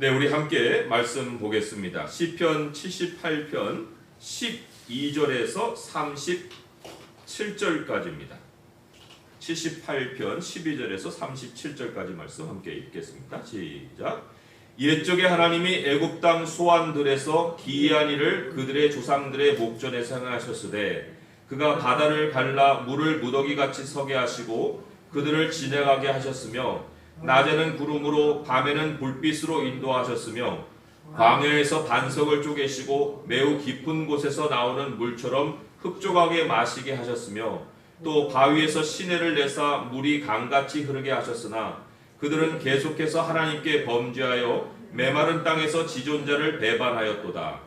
네, 우리 함께 말씀 보겠습니다. 시편 78편 12절에서 37절까지입니다. 78편 12절에서 37절까지 말씀 함께 읽겠습니다. 시작. 옛적에 하나님이 애굽 땅 소환들에서 기이한 일을 그들의 조상들의 목전에서 행하셨으되 그가 바다를 갈라 물을 무더기같이 서게 하시고 그들을 진행하게 하셨으며 낮에는 구름으로 밤에는 불빛으로 인도하셨으며 광야에서 반석을 쪼개시고 매우 깊은 곳에서 나오는 물처럼 흡족하게 마시게 하셨으며 또 바위에서 시내를 내사 물이 강같이 흐르게 하셨으나 그들은 계속해서 하나님께 범죄하여 메마른 땅에서 지존자를 배반하였도다.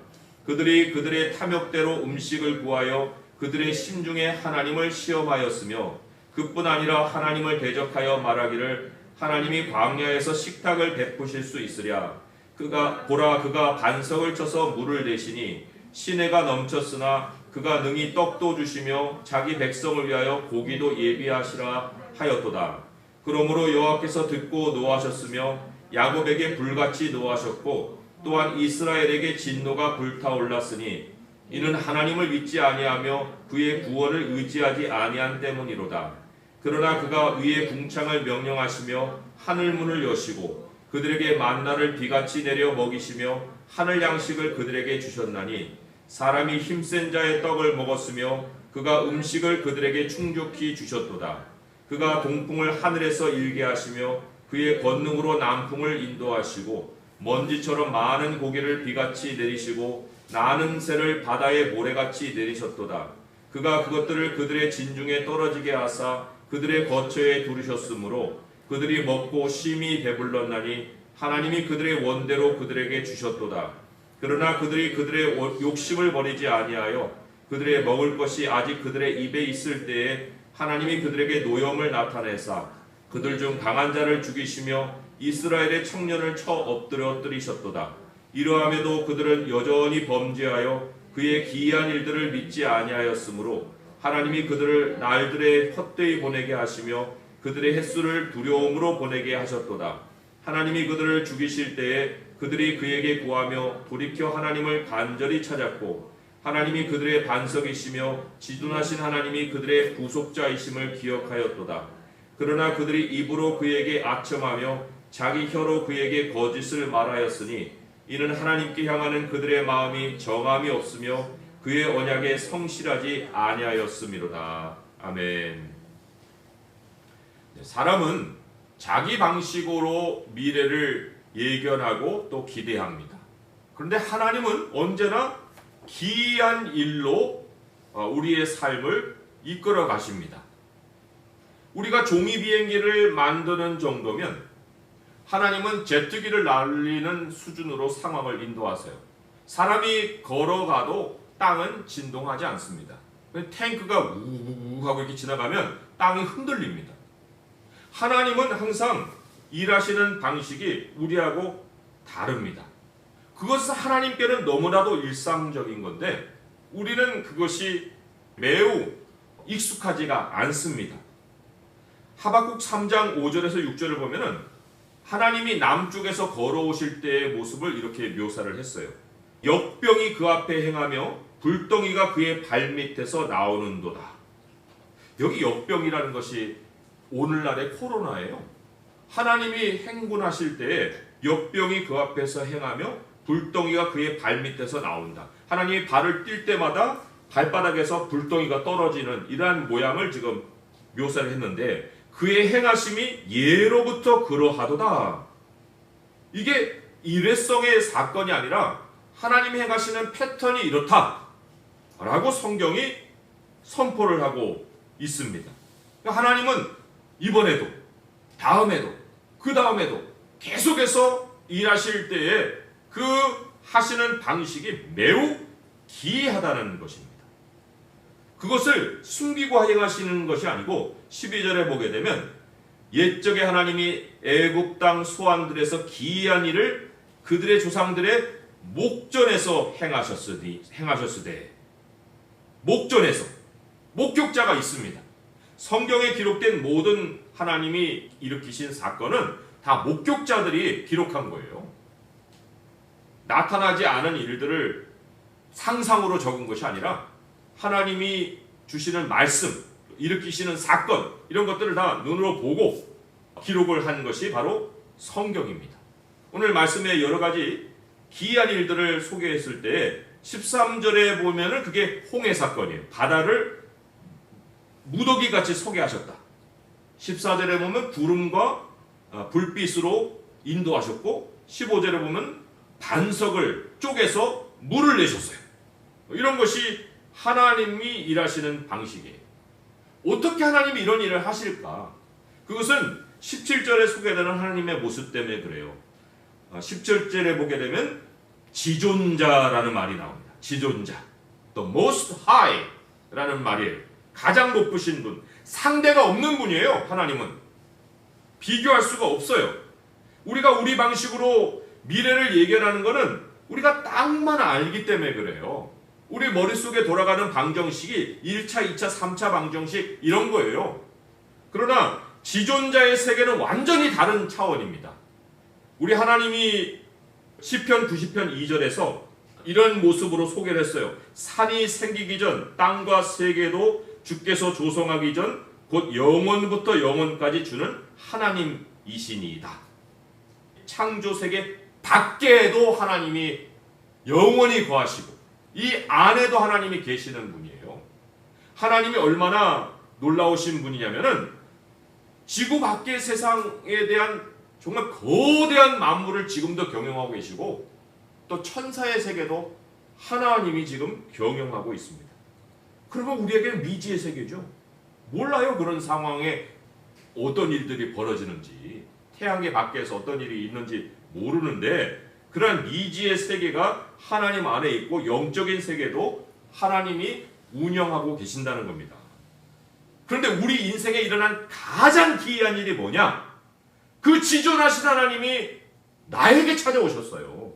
그들이 그들의 탐욕대로 음식을 구하여 그들의 심중에 하나님을 시험하였으며 그뿐 아니라 하나님을 대적하여 말하기를 하나님이 광야에서 식탁을 베푸실 수 있으랴. 그가 반석을 쳐서 물을 내시니 시내가 넘쳤으나 그가 능히 떡도 주시며 자기 백성을 위하여 고기도 예비하시라 하였도다. 그러므로 여호와께서 듣고 노하셨으며 야곱에게 불같이 노하셨고 또한 이스라엘에게 진노가 불타올랐으니 이는 하나님을 믿지 아니하며 그의 구원을 의지하지 아니한 때문이로다. 그러나 그가 위의 궁창을 명령하시며 하늘문을 여시고 그들에게 만나를 비같이 내려 먹이시며 하늘 양식을 그들에게 주셨나니 사람이 힘센 자의 떡을 먹었으며 그가 음식을 그들에게 충족히 주셨도다. 그가 동풍을 하늘에서 일게 하시며 그의 권능으로 남풍을 인도하시고 먼지처럼 많은 고기를 비같이 내리시고 나는 새를 바다의 모래같이 내리셨도다. 그가 그것들을 그들의 진중에 떨어지게 하사 그들의 거처에 두르셨으므로 그들이 먹고 심히 배불렀나니 하나님이 그들의 원대로 그들에게 주셨도다. 그러나 그들이 그들의 욕심을 버리지 아니하여 그들의 먹을 것이 아직 그들의 입에 있을 때에 하나님이 그들에게 노염을 나타내사 그들 중 강한 자를 죽이시며 이스라엘의 청년을 쳐 엎드려뜨리셨도다. 이러함에도 그들은 여전히 범죄하여 그의 기이한 일들을 믿지 아니하였으므로 하나님이 그들을 날들에 헛되이 보내게 하시며 그들의 횟수를 두려움으로 보내게 하셨도다. 하나님이 그들을 죽이실 때에 그들이 그에게 구하며 돌이켜 하나님을 간절히 찾았고 하나님이 그들의 반석이시며 지존하신 하나님이 그들의 구속자이심을 기억하였도다. 그러나 그들이 입으로 그에게 아첨하며 자기 혀로 그에게 거짓을 말하였으니 이는 하나님께 향하는 그들의 마음이 정함이 없으며 그의 언약에 성실하지 아니하였음이로다. 아멘. 사람은 자기 방식으로 미래를 예견하고 또 기대합니다. 그런데 하나님은 언제나 기이한 일로 우리의 삶을 이끌어 가십니다. 우리가 종이 비행기를 만드는 정도면 하나님은 제트기를 날리는 수준으로 상황을 인도하세요. 사람이 걸어가도 땅은 진동하지 않습니다. 탱크가 우우우 하고 이렇게 지나가면 땅이 흔들립니다. 하나님은 항상 일하시는 방식이 우리하고 다릅니다. 그것은 하나님께는 너무나도 일상적인 건데 우리는 그것이 매우 익숙하지가 않습니다. 하박국 3장 5절에서 6절을 보면은 하나님이 남쪽에서 걸어오실 때의 모습을 이렇게 묘사를 했어요. 역병이 그 앞에 행하며 불덩이가 그의 발밑에서 나오는도다. 여기 역병이라는 것이 오늘날의 코로나예요. 하나님이 행군하실 때에 역병이 그 앞에서 행하며 불덩이가 그의 발밑에서 나온다. 하나님이 발을 뛸 때마다 발바닥에서 불덩이가 떨어지는 이러한 모양을 지금 묘사를 했는데 그의 행하심이 예로부터 그러하도다. 이게 일회성의 사건이 아니라 하나님이 행하시는 패턴이 이렇다 라고 성경이 선포를 하고 있습니다. 하나님은 이번에도 다음에도 그 다음에도 계속해서 일하실 때에 그 하시는 방식이 매우 기이하다는 것입니다. 그것을 숨기고 행하시는 것이 아니고 12절에 보게 되면 옛적에 하나님이 애굽 땅 소환들에서 기이한 일을 그들의 조상들의 목전에서 행하셨으되 목전에서 목격자가 있습니다. 성경에 기록된 모든 하나님이 일으키신 사건은 다 목격자들이 기록한 거예요. 나타나지 않은 일들을 상상으로 적은 것이 아니라 하나님이 주시는 말씀, 일으키시는 사건, 이런 것들을 다 눈으로 보고 기록을 한 것이 바로 성경입니다. 오늘 말씀에 여러 가지 기이한 일들을 소개했을 때 13절에 보면은 그게 홍해 사건이에요. 바다를 무더기같이 서게 하셨다. 14절에 보면 구름과 불빛으로 인도하셨고 15절에 보면 반석을 쪼개서 물을 내셨어요. 이런 것이 하나님이 일하시는 방식이에요. 어떻게 하나님이 이런 일을 하실까? 그것은 17절에 소개되는 하나님의 모습 때문에 그래요. 17절에 보게 되면 지존자라는 말이 나옵니다. 지존자, the most high 라는 말이에요. 가장 높으신 분, 상대가 없는 분이에요. 하나님은 비교할 수가 없어요. 우리가 우리 방식으로 미래를 예견하는 것은 우리가 딱만 알기 때문에 그래요. 우리 머릿속에 돌아가는 방정식이 1차, 2차, 3차 방정식 이런 거예요. 그러나 지존자의 세계는 완전히 다른 차원입니다. 우리 하나님이 시편 90편 2절에서 이런 모습으로 소개를 했어요. 산이 생기기 전 땅과 세계도 주께서 조성하기 전 곧 영원부터 영원까지 주는 하나님이시니이다. 창조세계 밖에도 하나님이 영원히 거하시고 이 안에도 하나님이 계시는 분이에요. 하나님이 얼마나 놀라우신 분이냐면은 지구 밖의 세상에 대한 정말 거대한 만물을 지금도 경영하고 계시고 또 천사의 세계도 하나님이 지금 경영하고 있습니다. 그러면 우리에게는 미지의 세계죠. 몰라요. 그런 상황에 어떤 일들이 벌어지는지, 태양계 밖에서 어떤 일이 있는지 모르는데 그러한 미지의 세계가 하나님 안에 있고 영적인 세계도 하나님이 운영하고 계신다는 겁니다. 그런데 우리 인생에 일어난 가장 기이한 일이 뭐냐? 그 지존하신 하나님이 나에게 찾아오셨어요.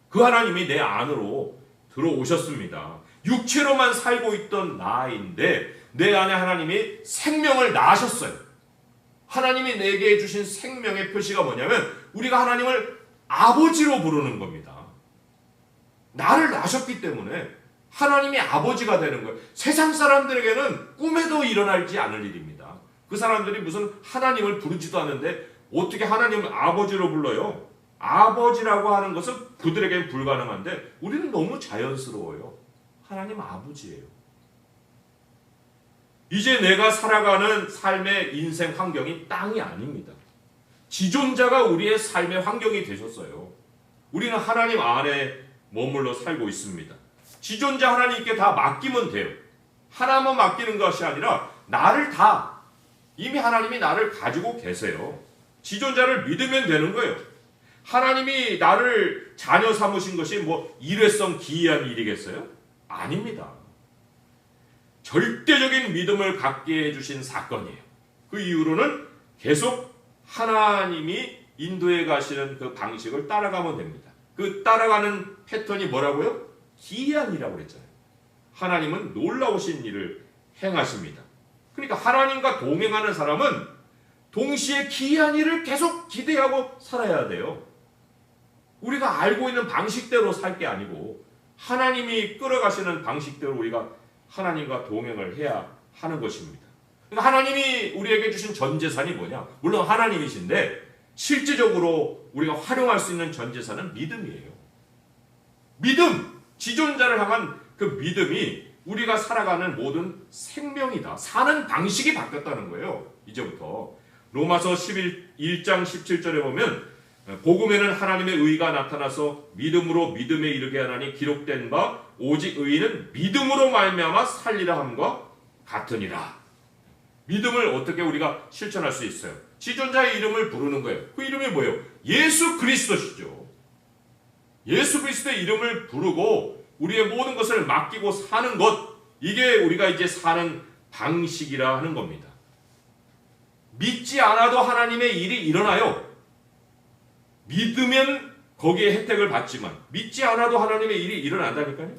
그 하나님이 내 안으로 들어오셨습니다. 육체로만 살고 있던 나인데 내 안에 하나님이 생명을 낳으셨어요. 하나님이 내게 주신 생명의 표시가 뭐냐면 우리가 하나님을 아버지로 부르는 겁니다. 나를 낳으셨기 때문에 하나님이 아버지가 되는 거예요. 세상 사람들에게는 꿈에도 일어나지 않을 일입니다. 그 사람들이 무슨 하나님을 부르지도 않는데 어떻게 하나님을 아버지로 불러요? 아버지라고 하는 것은 그들에게는 불가능한데 우리는 너무 자연스러워요. 하나님 아버지예요. 이제 내가 살아가는 삶의 인생 환경이 땅이 아닙니다. 지존자가 우리의 삶의 환경이 되셨어요. 우리는 하나님 안에 머물러 살고 있습니다. 지존자 하나님께 다 맡기면 돼요. 하나만 맡기는 것이 아니라 나를 다 이미 하나님이 나를 가지고 계세요. 지존자를 믿으면 되는 거예요. 하나님이 나를 자녀 삼으신 것이 뭐 일회성 기이한 일이겠어요? 아닙니다. 절대적인 믿음을 갖게 해주신 사건이에요. 그 이후로는 계속 하나님이 인도해 가시는 그 방식을 따라가면 됩니다. 그 따라가는 패턴이 뭐라고요? 기이한 일이라고 그랬잖아요. 하나님은 놀라우신 일을 행하십니다. 그러니까 하나님과 동행하는 사람은 동시에 기이한 일을 계속 기대하고 살아야 돼요. 우리가 알고 있는 방식대로 살 게 아니고 하나님이 끌어가시는 방식대로 우리가 하나님과 동행을 해야 하는 것입니다. 그러니까 하나님이 우리에게 주신 전 재산이 뭐냐? 물론 하나님이신데 실질적으로 우리가 활용할 수 있는 전 재산은 믿음이에요. 믿음! 지존자를 향한 그 믿음이 우리가 살아가는 모든 생명이다. 사는 방식이 바뀌었다는 거예요. 이제부터. 로마서 1장 17절에 보면 복음에는 하나님의 의가 나타나서 믿음으로 믿음에 이르게 하나니 기록된 바 오직 의인은 믿음으로 말미암아 살리라 함과 같으니라. 믿음을 어떻게 우리가 실천할 수 있어요? 지존자의 이름을 부르는 거예요. 그 이름이 뭐예요? 예수 그리스도시죠. 예수 그리스도의 이름을 부르고 우리의 모든 것을 맡기고 사는 것, 이게 우리가 이제 사는 방식이라 하는 겁니다. 믿지 않아도 하나님의 일이 일어나요. 믿으면 거기에 혜택을 받지만 믿지 않아도 하나님의 일이 일어난다니까요.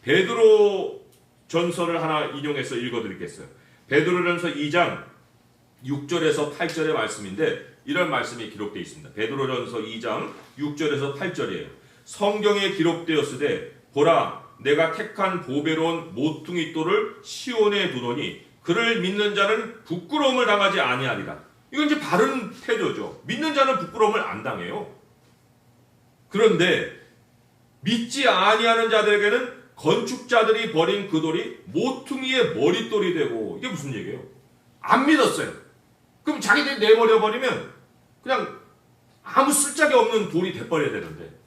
베드로 전서를 하나 인용해서 읽어드리겠어요. 베드로전서 2장 6절에서 8절의 말씀인데 이런 말씀이 기록되어 있습니다. 베드로전서 2장 6절에서 8절이에요. 성경에 기록되었으되 보라 내가 택한 보배로운 모퉁이 돌을 시온에 두노니 그를 믿는 자는 부끄러움을 당하지 아니하리라. 이건 이제 바른 태도죠. 믿는 자는 부끄러움을 안 당해요. 그런데 믿지 아니하는 자들에게는 건축자들이 버린 그 돌이 모퉁이의 머릿돌이 되고, 이게 무슨 얘기예요? 안 믿었어요. 그럼 자기들이 내버려 버리면 그냥 아무 쓸데기 없는 돌이 돼버려야 되는데,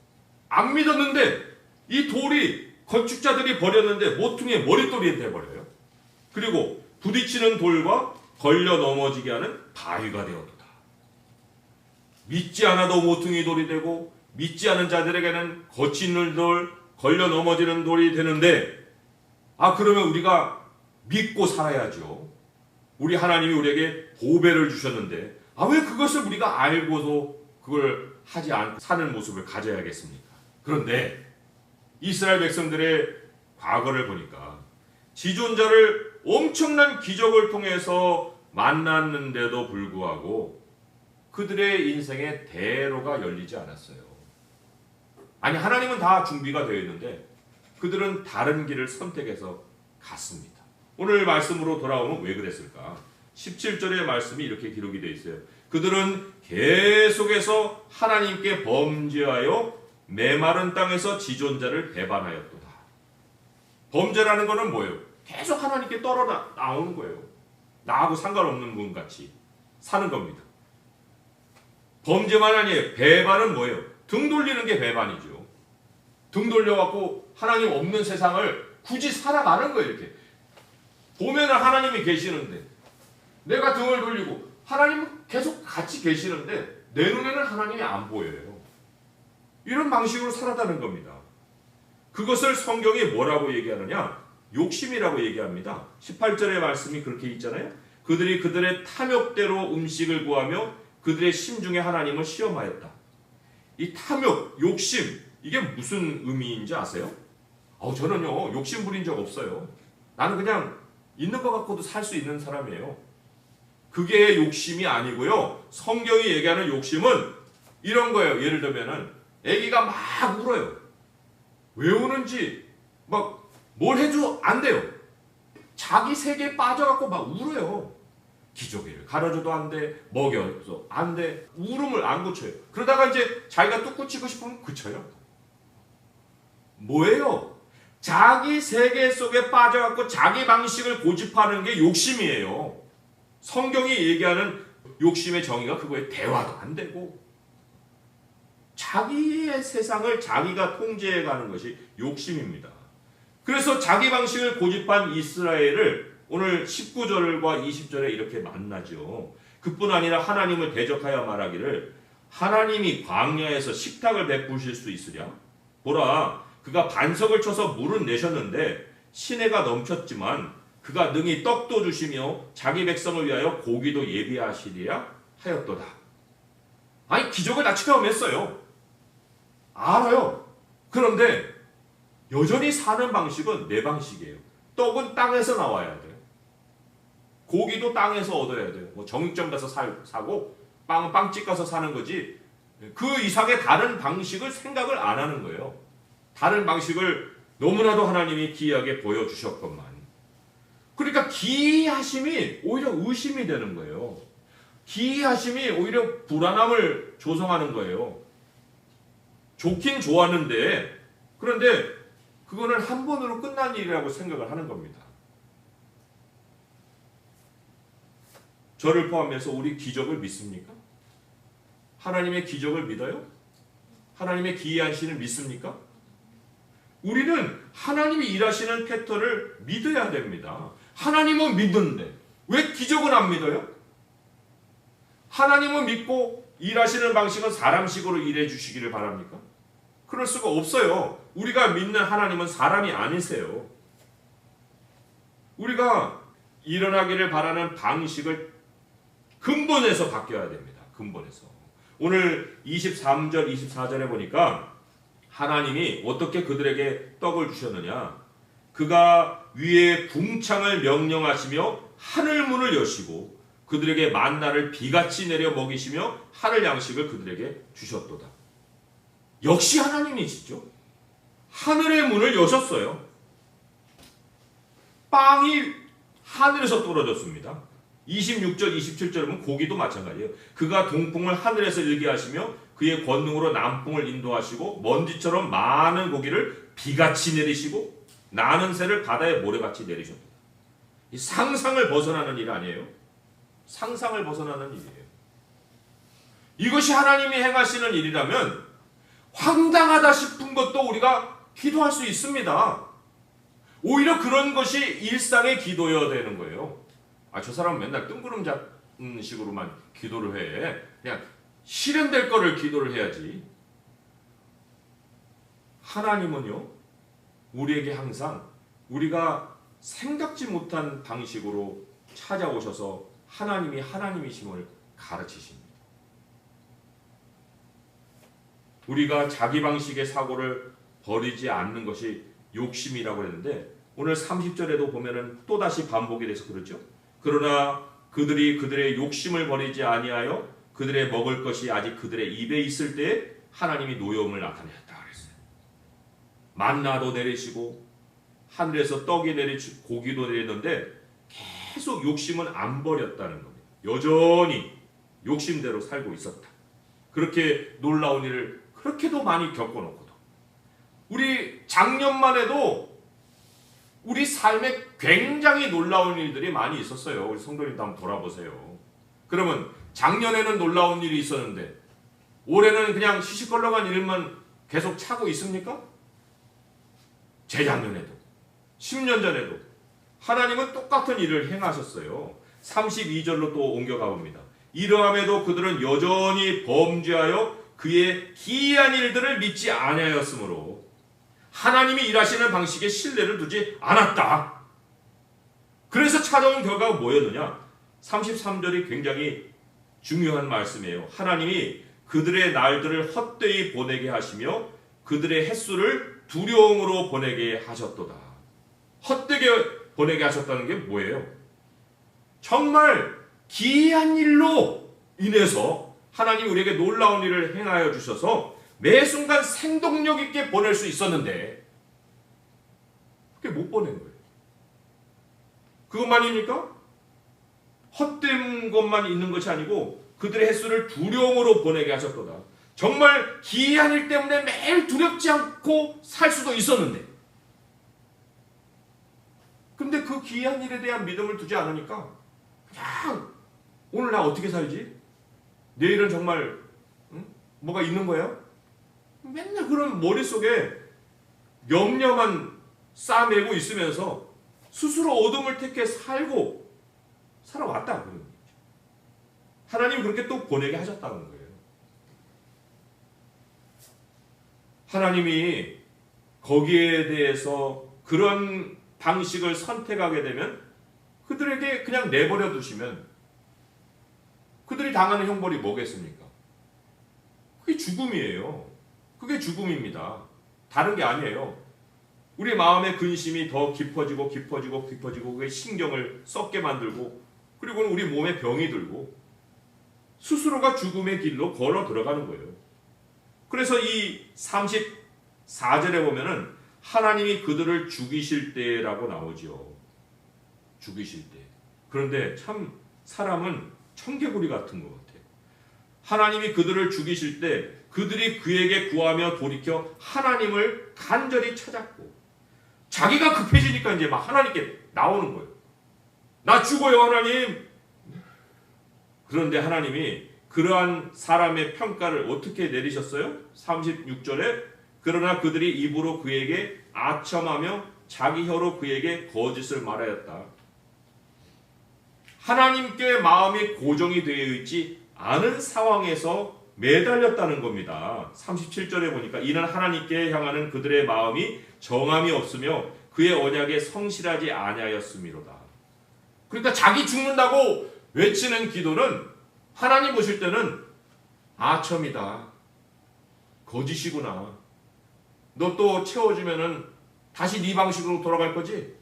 안 믿었는데 이 돌이 건축자들이 버렸는데 모퉁이의 머릿돌이 돼버려요. 그리고 부딪히는 돌과 걸려 넘어지게 하는 바위가 되었도다. 믿지 않아도 모퉁이 돌이 되고 믿지 않은 자들에게는 거치는 돌, 걸려 넘어지는 돌이 되는데, 그러면 우리가 믿고 살아야죠. 우리 하나님이 우리에게 보배를 주셨는데 왜 그것을 우리가 알고도 그걸 하지 않고 사는 모습을 가져야겠습니까? 그런데 이스라엘 백성들의 과거를 보니까 지존자를 엄청난 기적을 통해서 만났는데도 불구하고 그들의 인생에 대로가 열리지 않았어요. 아니, 하나님은 다 준비가 되어 있는데 그들은 다른 길을 선택해서 갔습니다. 오늘 말씀으로 돌아오면 왜 그랬을까? 17절의 말씀이 이렇게 기록이 되어 있어요. 그들은 계속해서 하나님께 범죄하여 메마른 땅에서 지존자를 배반하였도다. 범죄라는 것은 뭐예요? 계속 하나님께 떨어 나오는 거예요. 나하고 상관없는 분 같이 사는 겁니다. 범죄만 아니에요. 배반은 뭐예요? 등 돌리는 게 배반이죠. 등 돌려갖고 하나님 없는 세상을 굳이 살아가는 거예요. 이렇게 보면은 하나님이 계시는데 내가 등을 돌리고 하나님은 계속 같이 계시는데 내 눈에는 하나님이 안 보여요. 이런 방식으로 살아가는 겁니다. 그것을 성경이 뭐라고 얘기하느냐? 욕심이라고 얘기합니다. 18절의 말씀이 그렇게 있잖아요. 그들이 그들의 탐욕대로 음식을 구하며 그들의 심중에 하나님을 시험하였다. 이 탐욕, 욕심, 이게 무슨 의미인지 아세요? 저는요 욕심 부린 적 없어요. 나는 그냥 있는 것 갖고도 살 수 있는 사람이에요. 그게 욕심이 아니고요. 성경이 얘기하는 욕심은 이런 거예요. 예를 들면은 아기가 막 울어요. 왜 우는지 막 뭘 해도 안 돼요. 자기 세계에 빠져갖고 막 울어요. 기저귀를 갈아줘도 안 돼, 먹여도 안 돼, 울음을 안 고쳐요. 그러다가 이제 자기가 뚝 굳히고 싶으면 그쳐요. 뭐예요? 자기 세계 속에 빠져갖고 자기 방식을 고집하는 게 욕심이에요. 성경이 얘기하는 욕심의 정의가 그거에 대화도 안 되고 자기의 세상을 자기가 통제해가는 것이 욕심입니다. 그래서 자기 방식을 고집한 이스라엘을 오늘 19절과 20절에 이렇게 만나죠. 그뿐 아니라 하나님을 대적하여 말하기를 하나님이 광야에서 식탁을 베푸실 수 있으랴? 보라, 그가 반석을 쳐서 물은 내셨는데 시내가 넘쳤지만 그가 능히 떡도 주시며 자기 백성을 위하여 고기도 예비하시리라 하였도다. 아니, 기적을 다 체험했어요. 알아요. 그런데 여전히 사는 방식은 내 방식이에요. 떡은 땅에서 나와야 돼요. 고기도 땅에서 얻어야 돼요. 정육점 가서 사고 빵은 빵집 가서 사는 거지 그 이상의 다른 방식을 생각을 안 하는 거예요. 다른 방식을 너무나도 하나님이 기이하게 보여주셨건만. 그러니까 기이하심이 오히려 의심이 되는 거예요. 기이하심이 오히려 불안함을 조성하는 거예요. 좋긴 좋았는데 그런데 그거는 한 번으로 끝난 일이라고 생각을 하는 겁니다. 저를 포함해서 우리 기적을 믿습니까? 하나님의 기적을 믿어요? 하나님의 기이한 신을 믿습니까? 우리는 하나님이 일하시는 패턴을 믿어야 됩니다. 하나님은 믿는데 왜 기적은 안 믿어요? 하나님은 믿고 일하시는 방식은 사람식으로 일해 주시기를 바랍니까? 그럴 수가 없어요. 우리가 믿는 하나님은 사람이 아니세요. 우리가 일어나기를 바라는 방식을 근본에서 바뀌어야 됩니다. 근본에서. 오늘 23절, 24절에 보니까 하나님이 어떻게 그들에게 떡을 주셨느냐. 그가 위에 궁창을 명령하시며 하늘 문을 여시고 그들에게 만나를 비같이 내려 먹이시며 하늘 양식을 그들에게 주셨도다. 역시 하나님이시죠. 하늘의 문을 여셨어요. 빵이 하늘에서 떨어졌습니다. 26절, 27절은 고기도 마찬가지예요. 그가 동풍을 하늘에서 일게 하시며 그의 권능으로 남풍을 인도하시고 먼지처럼 많은 고기를 비같이 내리시고 나는 새를 바다의 모래같이 내리셨다. 이 상상을 벗어나는 일 아니에요? 상상을 벗어나는 일이에요. 이것이 하나님이 행하시는 일이라면 황당하다 싶은 것도 우리가 기도할 수 있습니다. 오히려 그런 것이 일상의 기도여야 되는 거예요. 저 사람은 맨날 뜬구름 잡는 식으로만 기도를 해. 그냥 실현될 거를 기도를 해야지. 하나님은요, 우리에게 항상 우리가 생각지 못한 방식으로 찾아오셔서 하나님이 하나님이심을 가르치십니다. 우리가 자기 방식의 사고를 버리지 않는 것이 욕심이라고 했는데 오늘 30절에도 보면은 또다시 반복이 돼서 그러죠. 그러나 그들이 그들의 욕심을 버리지 아니하여 그들의 먹을 것이 아직 그들의 입에 있을 때에 하나님이 노여움을 나타내셨다 그랬어요. 만나도 내리시고 하늘에서 떡이 내리시고 고기도 내리는데 계속 욕심은 안 버렸다는 겁니다. 여전히 욕심대로 살고 있었다. 그렇게 놀라운 일을 그렇게도 많이 겪어놓고도 우리 작년만 해도 우리 삶에 굉장히 놀라운 일들이 많이 있었어요. 우리 성도님도 한번 돌아보세요. 그러면 작년에는 놀라운 일이 있었는데 올해는 그냥 시시껄렁한 일만 계속 차고 있습니까? 재작년에도 10년 전에도 하나님은 똑같은 일을 행하셨어요. 32절로 또 옮겨가 봅니다. 이러함에도 그들은 여전히 범죄하여 그의 기이한 일들을 믿지 아니하였으므로 하나님이 일하시는 방식에 신뢰를 두지 않았다. 그래서 찾아온 결과가 뭐였느냐? 33절이 굉장히 중요한 말씀이에요. 하나님이 그들의 날들을 헛되이 보내게 하시며 그들의 햇수를 두려움으로 보내게 하셨도다. 헛되게 보내게 하셨다는 게 뭐예요? 정말 기이한 일로 인해서 하나님이 우리에게 놀라운 일을 행하여 주셔서 매 순간 생동력 있게 보낼 수 있었는데 그게 못 보낸 거예요. 그것만입니까? 헛된 것만 있는 것이 아니고 그들의 햇수를 두려움으로 보내게 하셨도다. 정말 기이한 일 때문에 매일 두렵지 않고 살 수도 있었는데 근데 그 기이한 일에 대한 믿음을 두지 않으니까 그냥 오늘 나 어떻게 살지? 내일은 정말 뭐가 있는 거예요? 맨날 그런 머릿속에 염려만 싸매고 있으면서 스스로 어둠을 택해 살아왔다. 하나님이 그렇게 또 보내게 하셨다는 거예요. 하나님이 거기에 대해서 그런 방식을 선택하게 되면 그들에게 그냥 내버려 두시면 그들이 당하는 형벌이 뭐겠습니까? 그게 죽음이에요. 그게 죽음입니다. 다른 게 아니에요. 우리 마음의 근심이 더 깊어지고 그게 신경을 썩게 만들고 그리고는 우리 몸에 병이 들고 스스로가 죽음의 길로 걸어 들어가는 거예요. 그래서 이 34절에 보면은 하나님이 그들을 죽이실 때라고 나오죠. 죽이실 때. 그런데 참 사람은 청개구리 같은 것 같아요. 하나님이 그들을 죽이실 때 그들이 그에게 구하며 돌이켜 하나님을 간절히 찾았고 자기가 급해지니까 이제 막 하나님께 나오는 거예요. 나 죽어요 하나님. 그런데 하나님이 그러한 사람의 평가를 어떻게 내리셨어요? 36절에 그러나 그들이 입으로 그에게 아첨하며 자기 혀로 그에게 거짓을 말하였다. 하나님께 마음이 고정이 되어 있지 않은 상황에서 매달렸다는 겁니다. 37절에 보니까 이는 하나님께 향하는 그들의 마음이 정함이 없으며 그의 언약에 성실하지 아니하였음이로다. 그러니까 자기 죽는다고 외치는 기도는 하나님 보실 때는 아첨이다. 거짓이구나. 너 또 채워주면은 다시 네 방식으로 돌아갈 거지?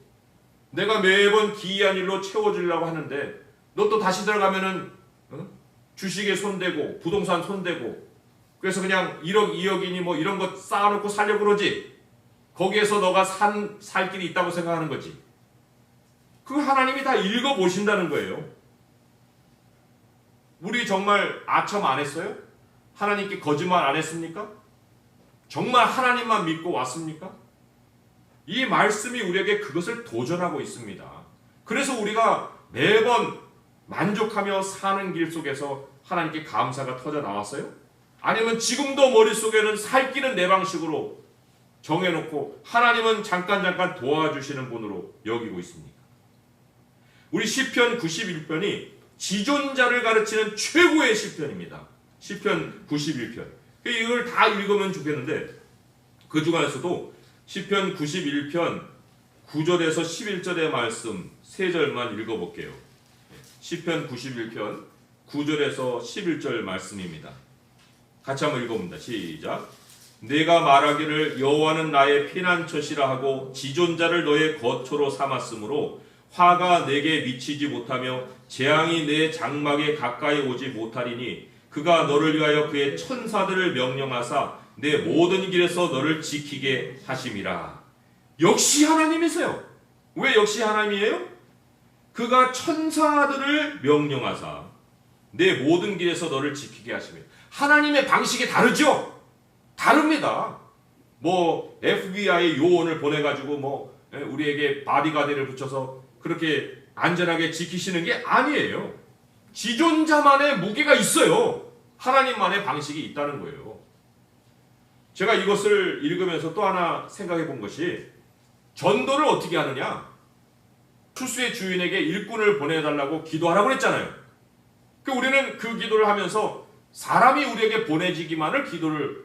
내가 매번 기이한 일로 채워주려고 하는데 너 또 다시 들어가면은 주식에 손대고 부동산 손대고 그래서 그냥 1억 2억이니 뭐 이런 거 쌓아놓고 살려고 그러지. 거기에서 너가 살 길이 있다고 생각하는 거지. 그 하나님이 다 읽어보신다는 거예요. 우리 정말 아첨 안 했어요? 하나님께 거짓말 안 했습니까? 정말 하나님만 믿고 왔습니까? 이 말씀이 우리에게 그것을 도전하고 있습니다. 그래서 우리가 매번 만족하며 사는 길 속에서 하나님께 감사가 터져 나왔어요? 아니면 지금도 머릿속에는 살 길은 내 방식으로 정해놓고 하나님은 잠깐 도와주시는 분으로 여기고 있습니까? 우리 시편 91편이 지존자를 가르치는 최고의 시편입니다. 시편 91편. 이걸 다 읽으면 좋겠는데 그 중에서도 시편 91편 9절에서 11절의 말씀 3절만 읽어볼게요. 시편 91편 9절에서 11절 말씀입니다. 같이 한번 읽어봅니다. 시작. 내가 말하기를 여호와는 나의 피난처시라 하고 지존자를 너의 거처로 삼았으므로 화가 내게 미치지 못하며 재앙이 내 장막에 가까이 오지 못하리니 그가 너를 위하여 그의 천사들을 명령하사 내 모든 길에서 너를 지키게 하심이라. 역시 하나님이세요. 왜 역시 하나님이에요? 그가 천사들을 명령하사 내 모든 길에서 너를 지키게 하심이라. 하나님의 방식이 다르죠? 다릅니다. 뭐 FBI 요원을 보내가지고 뭐 우리에게 바디가드를 붙여서 그렇게 안전하게 지키시는 게 아니에요. 지존자만의 무게가 있어요. 하나님만의 방식이 있다는 거예요. 제가 이것을 읽으면서 또 하나 생각해 본 것이 전도를 어떻게 하느냐. 추수의 주인에게 일꾼을 보내달라고 기도하라고 했잖아요. 우리는 그 기도를 하면서 사람이 우리에게 보내지기만을 기도를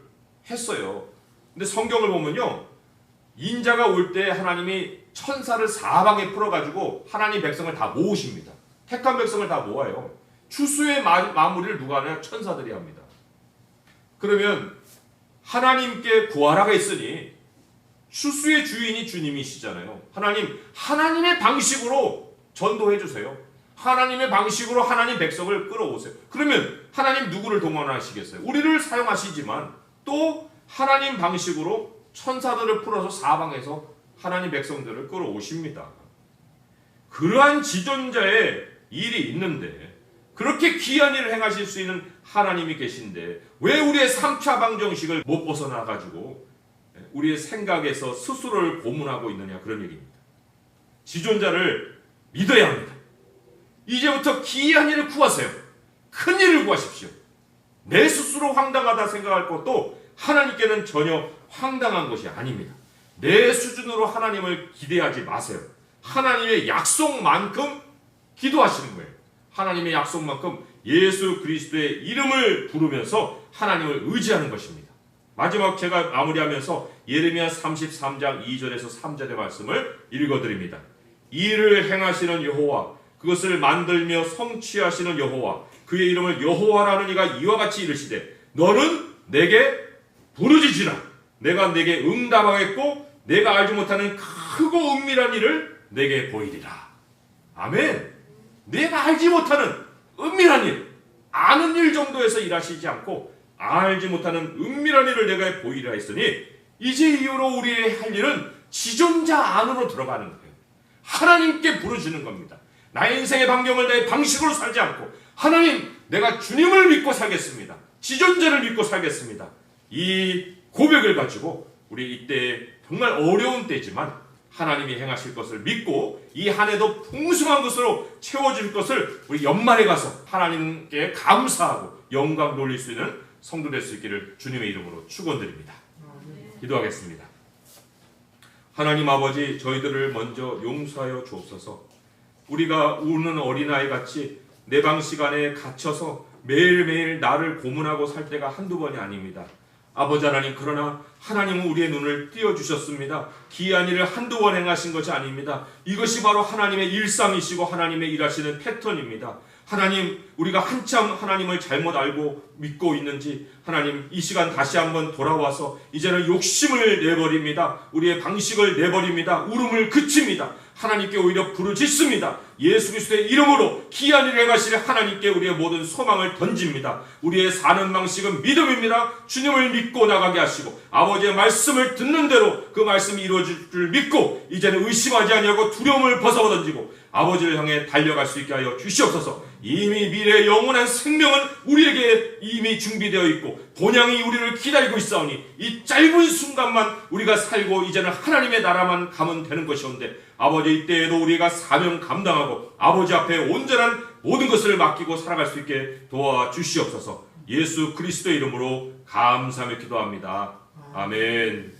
했어요. 근데 성경을 보면요. 인자가 올 때 하나님이 천사를 사방에 풀어가지고 하나님 백성을 다 모으십니다. 택한 백성을 다 모아요. 추수의 마무리를 누가 하냐? 천사들이 합니다. 그러면 하나님께 구하라가 있으니 추수의 주인이 주님이시잖아요. 하나님의 방식으로 전도해 주세요. 하나님의 방식으로 하나님 백성을 끌어오세요. 그러면 하나님 누구를 동원하시겠어요? 우리를 사용하시지만 또 하나님 방식으로 천사들을 풀어서 사방에서 하나님 백성들을 끌어오십니다. 그러한 지존자의 일이 있는데 그렇게 귀한 일을 행하실 수 있는 하나님이 계신데 왜 우리의 3차 방정식을 못 벗어나가지고 우리의 생각에서 스스로를 고문하고 있느냐, 그런 얘기입니다. 지존자를 믿어야 합니다. 이제부터 귀한 일을 구하세요. 큰 일을 구하십시오. 내 스스로 황당하다 생각할 것도 하나님께는 전혀 황당한 것이 아닙니다. 내 수준으로 하나님을 기대하지 마세요. 하나님의 약속만큼 기도하시는 거예요. 하나님의 약속만큼 예수 그리스도의 이름을 부르면서 하나님을 의지하는 것입니다. 마지막 제가 마무리하면서 예레미야 33장 2절에서 3절의 말씀을 읽어드립니다. 이를 행하시는 여호와, 그것을 만들며 성취하시는 여호와, 그의 이름을 여호와라는 이가 이와 같이 이르시되 너는 내게 부르짖으라. 내가 내게 응답하겠고 내가 알지 못하는 크고 은밀한 일을 내게 보이리라. 아멘. 내가 알지 못하는 은밀한 일, 아는 일 정도에서 일하시지 않고 알지 못하는 은밀한 일을 내가 보이리라 했으니 이제 이후로 우리의 할 일은 지존자 안으로 들어가는 거예요. 하나님께 부르짖는 겁니다. 나의 인생의 반경을 내 방식으로 살지 않고 하나님, 내가 주님을 믿고 살겠습니다. 지존자를 믿고 살겠습니다. 이 고백을 가지고 우리 이때 정말 어려운 때지만 하나님이 행하실 것을 믿고 이 한 해도 풍성한 것으로 채워줄 것을 우리 연말에 가서 하나님께 감사하고 영광 돌릴 수 있는 성도 될 수 있기를 주님의 이름으로 축원드립니다. 기도하겠습니다. 하나님 아버지, 저희들을 먼저 용서하여 주옵소서. 우리가 우는 어린아이 같이 내 방식 안에 갇혀서 매일매일 나를 고문하고 살 때가 한두 번이 아닙니다. 아버지 하나님, 그러나 하나님은 우리의 눈을 띄워주셨습니다. 기이한 일을 한두 번 행하신 것이 아닙니다. 이것이 바로 하나님의 일상이시고 하나님의 일하시는 패턴입니다. 하나님, 우리가 한참 하나님을 잘못 알고 믿고 있는지 하나님 이 시간 다시 한번 돌아와서 이제는 욕심을 내버립니다. 우리의 방식을 내버립니다. 울음을 그칩니다. 하나님께 오히려 부르짖습니다. 예수 그리스도의 이름으로 기이한 일을 행하실 하나님께 우리의 모든 소망을 던집니다. 우리의 사는 방식은 믿음입니다. 주님을 믿고 나가게 하시고 아버지의 말씀을 듣는 대로 그 말씀이 이루어질 줄 믿고 이제는 의심하지 아니하고 두려움을 벗어던지고 아버지를 향해 달려갈 수 있게 하여 주시옵소서. 이미 미래의 영원한 생명은 우리에게 이미 준비되어 있고 본향이 우리를 기다리고 있사오니 이 짧은 순간만 우리가 살고 이제는 하나님의 나라만 가면 되는 것이온데 아버지 이때에도 우리가 사명 감당하고 아버지 앞에 온전한 모든 것을 맡기고 살아갈 수 있게 도와주시옵소서. 예수 그리스도의 이름으로 감사하며 기도합니다. 아멘.